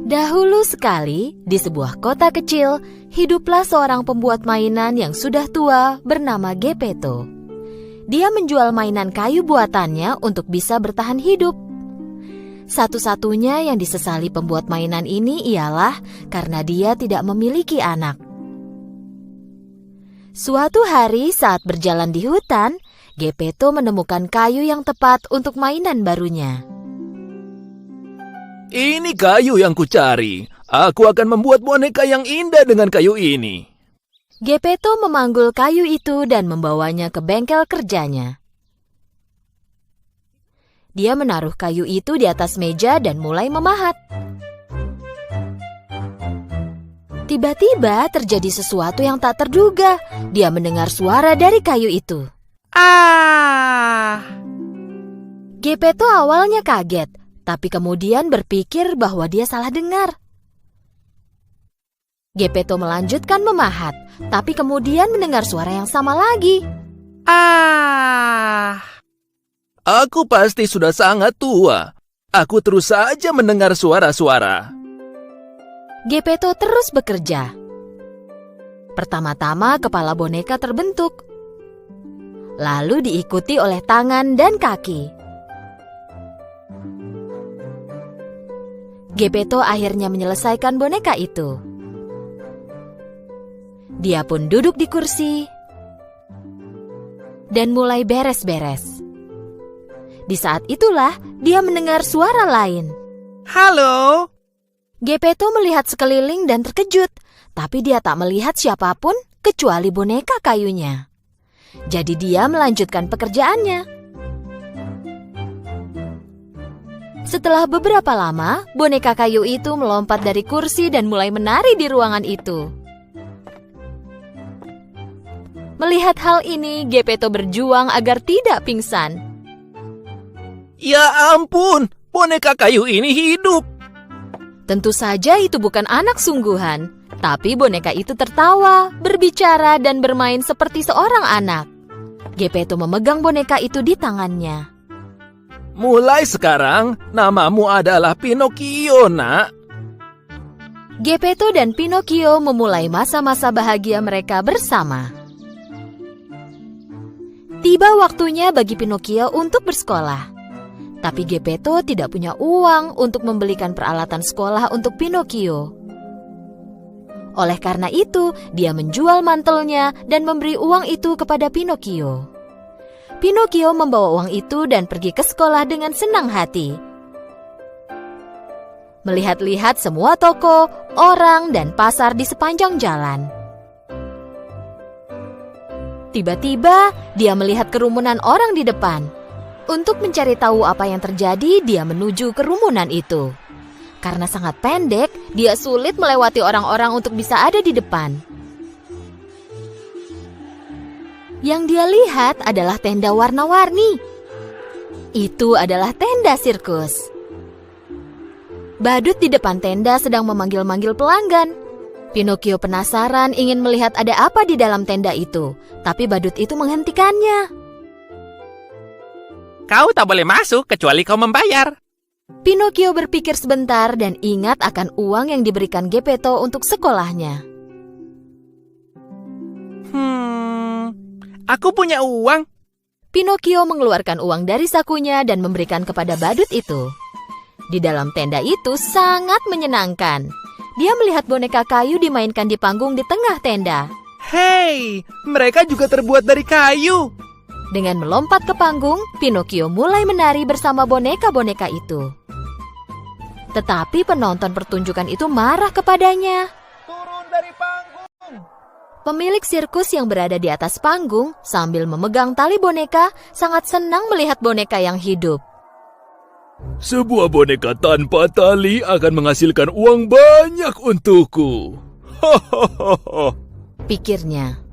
Dahulu sekali, di sebuah kota kecil, hiduplah seorang pembuat mainan yang sudah tua bernama Geppetto. Dia menjual mainan kayu buatannya untuk bisa bertahan hidup. Satu-satunya yang disesali pembuat mainan ini ialah karena dia tidak memiliki anak. Suatu hari saat berjalan di hutan, Geppetto menemukan kayu yang tepat untuk mainan barunya. Ini kayu yang kucari. Aku akan membuat boneka yang indah dengan kayu ini. Geppetto memanggul kayu itu dan membawanya ke bengkel kerjanya. Dia menaruh kayu itu di atas meja dan mulai memahat. Tiba-tiba terjadi sesuatu yang tak terduga. Dia mendengar suara dari kayu itu. Ah! Geppetto awalnya kaget, tapi kemudian berpikir bahwa dia salah dengar. Geppetto melanjutkan memahat, tapi kemudian mendengar suara yang sama lagi. Ah! Aku pasti sudah sangat tua. Aku terus saja mendengar suara-suara. Geppetto terus bekerja. Pertama-tama kepala boneka terbentuk, lalu diikuti oleh tangan dan kaki. Geppetto akhirnya menyelesaikan boneka itu. Dia pun duduk di kursi dan mulai beres-beres. Di saat itulah dia mendengar suara lain. Halo? Geppetto melihat sekeliling dan terkejut, tapi dia tak melihat siapapun kecuali boneka kayunya. Jadi dia melanjutkan pekerjaannya. Setelah beberapa lama, boneka kayu itu melompat dari kursi dan mulai menari di ruangan itu. Melihat hal ini, Geppetto berjuang agar tidak pingsan. Ya ampun, boneka kayu ini hidup. Tentu saja itu bukan anak sungguhan, tapi boneka itu tertawa, berbicara, dan bermain seperti seorang anak. Geppetto memegang boneka itu di tangannya. Mulai sekarang, namamu adalah Pinocchio, nak. Geppetto dan Pinocchio memulai masa-masa bahagia mereka bersama. Tiba waktunya bagi Pinocchio untuk bersekolah. Tapi Geppetto tidak punya uang untuk membelikan peralatan sekolah untuk Pinocchio. Oleh karena itu, dia menjual mantelnya dan memberi uang itu kepada Pinocchio. Pinocchio membawa uang itu dan pergi ke sekolah dengan senang hati. Melihat-lihat semua toko, orang, dan pasar di sepanjang jalan. Tiba-tiba, dia melihat kerumunan orang di depan. Untuk mencari tahu apa yang terjadi, dia menuju kerumunan itu. Karena sangat pendek, dia sulit melewati orang-orang untuk bisa ada di depan. Yang dia lihat adalah tenda warna-warni. Itu adalah tenda sirkus. Badut di depan tenda sedang memanggil-manggil pelanggan. Pinocchio penasaran ingin melihat ada apa di dalam tenda itu, tapi badut itu menghentikannya. Kau tak boleh masuk kecuali kau membayar. Pinocchio berpikir sebentar dan ingat akan uang yang diberikan Geppetto untuk sekolahnya. Aku punya uang. Pinocchio mengeluarkan uang dari sakunya dan memberikan kepada badut itu. Di dalam tenda itu sangat menyenangkan. Dia melihat boneka kayu dimainkan di panggung di tengah tenda. Hei, mereka juga terbuat dari kayu. Dengan melompat ke panggung, Pinocchio mulai menari bersama boneka-boneka itu. Tetapi penonton pertunjukan itu marah kepadanya. Turun dari panggung. Pemilik sirkus yang berada di atas panggung sambil memegang tali boneka sangat senang melihat boneka yang hidup. Sebuah boneka tanpa tali akan menghasilkan uang banyak untukku. Hahaha, pikirnya.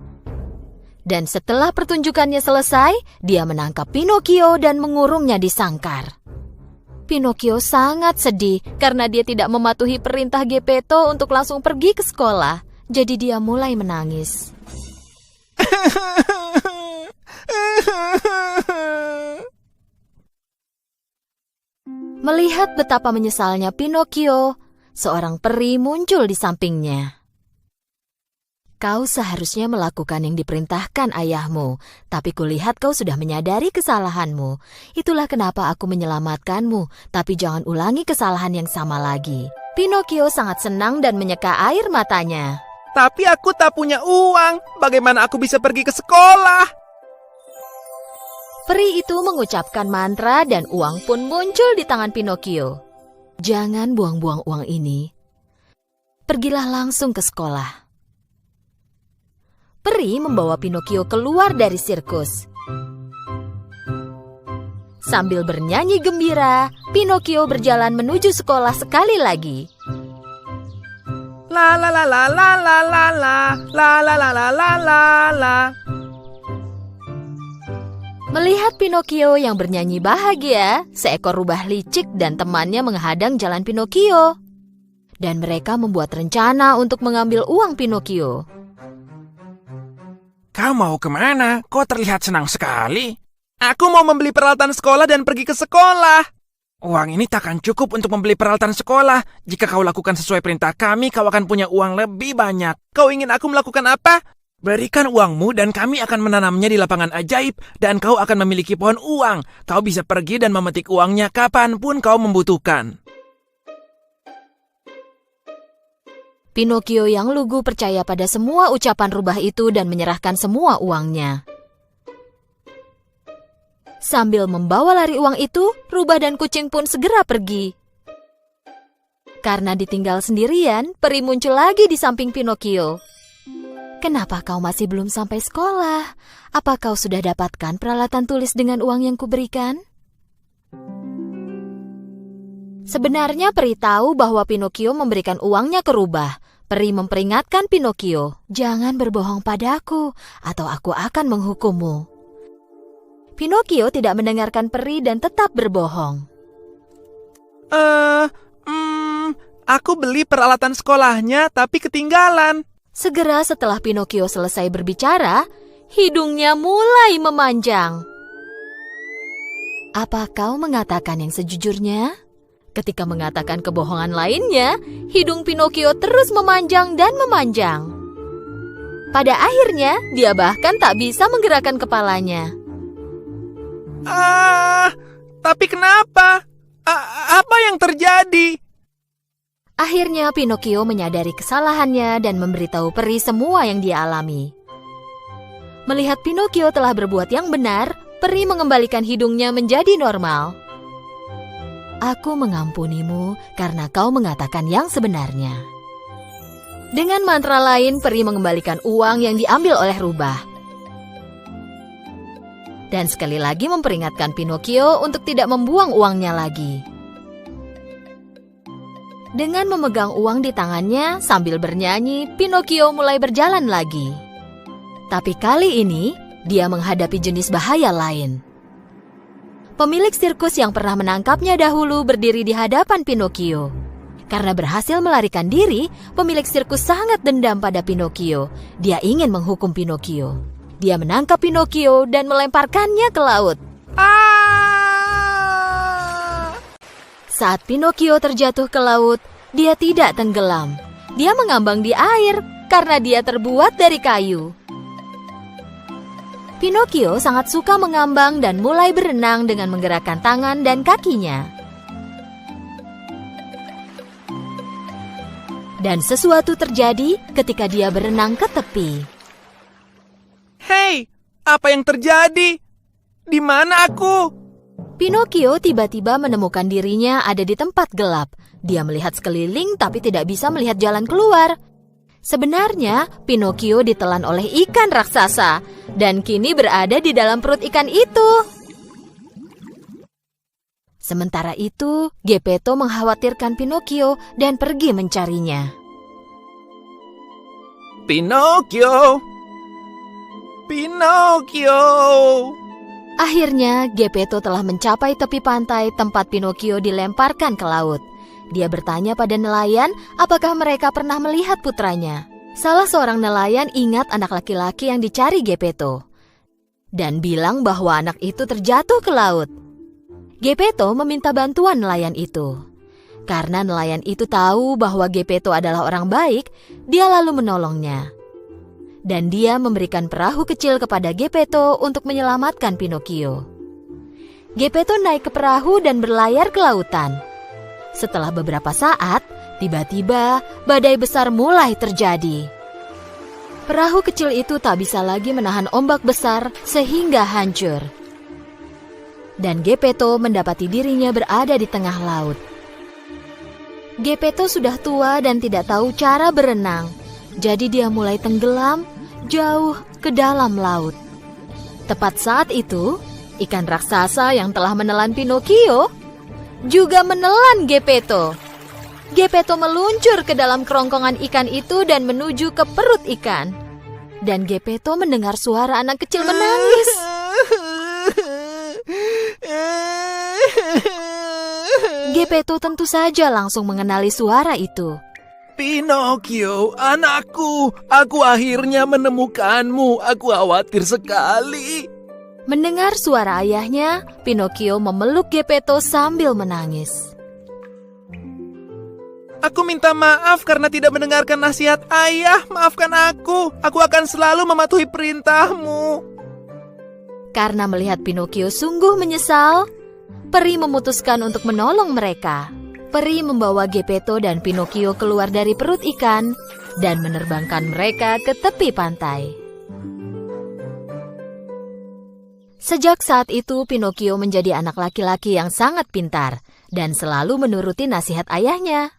Dan setelah pertunjukannya selesai, dia menangkap Pinocchio dan mengurungnya di sangkar. Pinocchio sangat sedih karena dia tidak mematuhi perintah Geppetto untuk langsung pergi ke sekolah. Jadi dia mulai menangis. Melihat betapa menyesalnya Pinocchio, seorang peri muncul di sampingnya. Kau seharusnya melakukan yang diperintahkan ayahmu, tapi kulihat kau sudah menyadari kesalahanmu. Itulah kenapa aku menyelamatkanmu, tapi jangan ulangi kesalahan yang sama lagi. Pinocchio sangat senang dan menyeka air matanya. Tapi aku tak punya uang. Bagaimana aku bisa pergi ke sekolah? Peri itu mengucapkan mantra dan uang pun muncul di tangan Pinocchio. Jangan buang-buang uang ini. Pergilah langsung ke sekolah. Peri membawa Pinocchio keluar dari sirkus. Sambil bernyanyi gembira, Pinocchio berjalan menuju sekolah sekali lagi. La la la la la la la la la la la la la la la. Melihat Pinocchio yang bernyanyi bahagia, seekor rubah licik dan temannya menghadang jalan Pinocchio. Dan mereka membuat rencana untuk mengambil uang Pinocchio. Kau mau kemana? Kau terlihat senang sekali. Aku mau membeli peralatan sekolah dan pergi ke sekolah. Uang ini takkan cukup untuk membeli peralatan sekolah. Jika kau lakukan sesuai perintah kami, kau akan punya uang lebih banyak. Kau ingin aku melakukan apa? Berikan uangmu dan kami akan menanamnya di lapangan ajaib dan kau akan memiliki pohon uang. Kau bisa pergi dan memetik uangnya kapanpun kau membutuhkan. Pinocchio yang lugu percaya pada semua ucapan rubah itu dan menyerahkan semua uangnya. Sambil membawa lari uang itu, rubah dan kucing pun segera pergi. Karena ditinggal sendirian, peri muncul lagi di samping Pinocchio. Kenapa kau masih belum sampai sekolah? Apa kau sudah dapatkan peralatan tulis dengan uang yang kuberikan? Sebenarnya peri tahu bahwa Pinocchio memberikan uangnya ke rubah. Peri memperingatkan Pinocchio, jangan berbohong padaku atau aku akan menghukummu. Pinocchio tidak mendengarkan peri dan tetap berbohong. Aku beli peralatan sekolahnya tapi ketinggalan. Segera setelah Pinocchio selesai berbicara, hidungnya mulai memanjang. Apa kau mengatakan yang sejujurnya? Ketika mengatakan kebohongan lainnya, hidung Pinocchio terus memanjang dan memanjang. Pada akhirnya, dia bahkan tak bisa menggerakkan kepalanya. Tapi kenapa? Apa yang terjadi? Akhirnya Pinocchio menyadari kesalahannya dan memberitahu peri semua yang dia alami. Melihat Pinocchio telah berbuat yang benar, peri mengembalikan hidungnya menjadi normal. Aku mengampunimu karena kau mengatakan yang sebenarnya. Dengan mantra lain, peri mengembalikan uang yang diambil oleh rubah. Dan sekali lagi memperingatkan Pinocchio untuk tidak membuang uangnya lagi. Dengan memegang uang di tangannya sambil bernyanyi, Pinocchio mulai berjalan lagi. Tapi kali ini, dia menghadapi jenis bahaya lain. Pemilik sirkus yang pernah menangkapnya dahulu berdiri di hadapan Pinocchio. Karena berhasil melarikan diri, pemilik sirkus sangat dendam pada Pinocchio. Dia ingin menghukum Pinocchio. Dia menangkap Pinocchio dan melemparkannya ke laut. Saat Pinocchio terjatuh ke laut, dia tidak tenggelam. Dia mengambang di air karena dia terbuat dari kayu. Pinocchio sangat suka mengambang dan mulai berenang dengan menggerakkan tangan dan kakinya. Dan sesuatu terjadi ketika dia berenang ke tepi. Hei, apa yang terjadi? Di mana aku? Pinocchio tiba-tiba menemukan dirinya ada di tempat gelap. Dia melihat sekeliling tapi tidak bisa melihat jalan keluar. Sebenarnya, Pinocchio ditelan oleh ikan raksasa dan kini berada di dalam perut ikan itu. Sementara itu, Geppetto mengkhawatirkan Pinocchio dan pergi mencarinya. Pinocchio! Pinocchio! Akhirnya, Geppetto telah mencapai tepi pantai tempat Pinocchio dilemparkan ke laut. Dia bertanya pada nelayan apakah mereka pernah melihat putranya. Salah seorang nelayan ingat anak laki-laki yang dicari Geppetto dan bilang bahwa anak itu terjatuh ke laut. Geppetto meminta bantuan nelayan itu. Karena nelayan itu tahu bahwa Geppetto adalah orang baik, dia lalu menolongnya. Dan dia memberikan perahu kecil kepada Geppetto untuk menyelamatkan Pinocchio. Geppetto naik ke perahu dan berlayar ke lautan. Setelah beberapa saat, tiba-tiba badai besar mulai terjadi. Perahu kecil itu tak bisa lagi menahan ombak besar sehingga hancur. Dan Geppetto mendapati dirinya berada di tengah laut. Geppetto sudah tua dan tidak tahu cara berenang, jadi dia mulai tenggelam jauh ke dalam laut. Tepat saat itu, ikan raksasa yang telah menelan Pinocchio juga menelan Geppetto. Geppetto meluncur ke dalam kerongkongan ikan itu dan menuju ke perut ikan. Dan Geppetto mendengar suara anak kecil menangis. Geppetto tentu saja langsung mengenali suara itu. Pinocchio, anakku, aku akhirnya menemukanmu. Aku khawatir sekali. Mendengar suara ayahnya, Pinocchio memeluk Geppetto sambil menangis. Aku minta maaf karena tidak mendengarkan nasihat ayah. Maafkan aku. Aku akan selalu mematuhi perintahmu. Karena melihat Pinocchio sungguh menyesal, peri memutuskan untuk menolong mereka. Peri membawa Geppetto dan Pinocchio keluar dari perut ikan dan menerbangkan mereka ke tepi pantai. Sejak saat itu, Pinocchio menjadi anak laki-laki yang sangat pintar dan selalu menuruti nasihat ayahnya.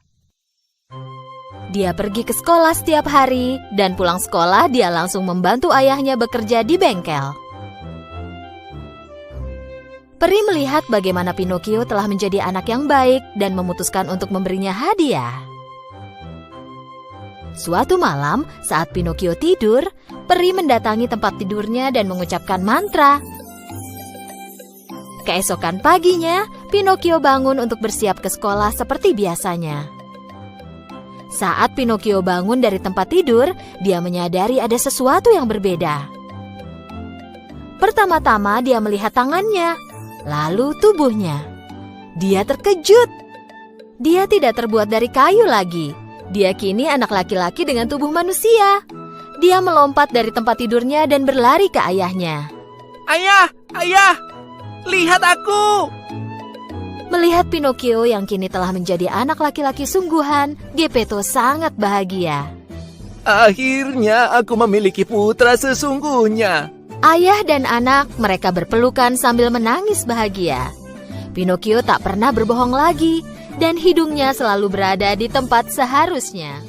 Dia pergi ke sekolah setiap hari dan pulang sekolah dia langsung membantu ayahnya bekerja di bengkel. Peri melihat bagaimana Pinocchio telah menjadi anak yang baik dan memutuskan untuk memberinya hadiah. Suatu malam, saat Pinocchio tidur, peri mendatangi tempat tidurnya dan mengucapkan mantra. Keesokan paginya, Pinocchio bangun untuk bersiap ke sekolah seperti biasanya. Saat Pinocchio bangun dari tempat tidur, dia menyadari ada sesuatu yang berbeda. Pertama-tama dia melihat tangannya, lalu tubuhnya. Dia terkejut. Dia tidak terbuat dari kayu lagi. Dia kini anak laki-laki dengan tubuh manusia. Dia melompat dari tempat tidurnya dan berlari ke ayahnya. Ayah, ayah, lihat aku. Melihat Pinocchio yang kini telah menjadi anak laki-laki sungguhan, Geppetto sangat bahagia. Akhirnya aku memiliki putra sesungguhnya. Ayah dan anak mereka berpelukan sambil menangis bahagia. Pinocchio tak pernah berbohong lagi dan hidungnya selalu berada di tempat seharusnya.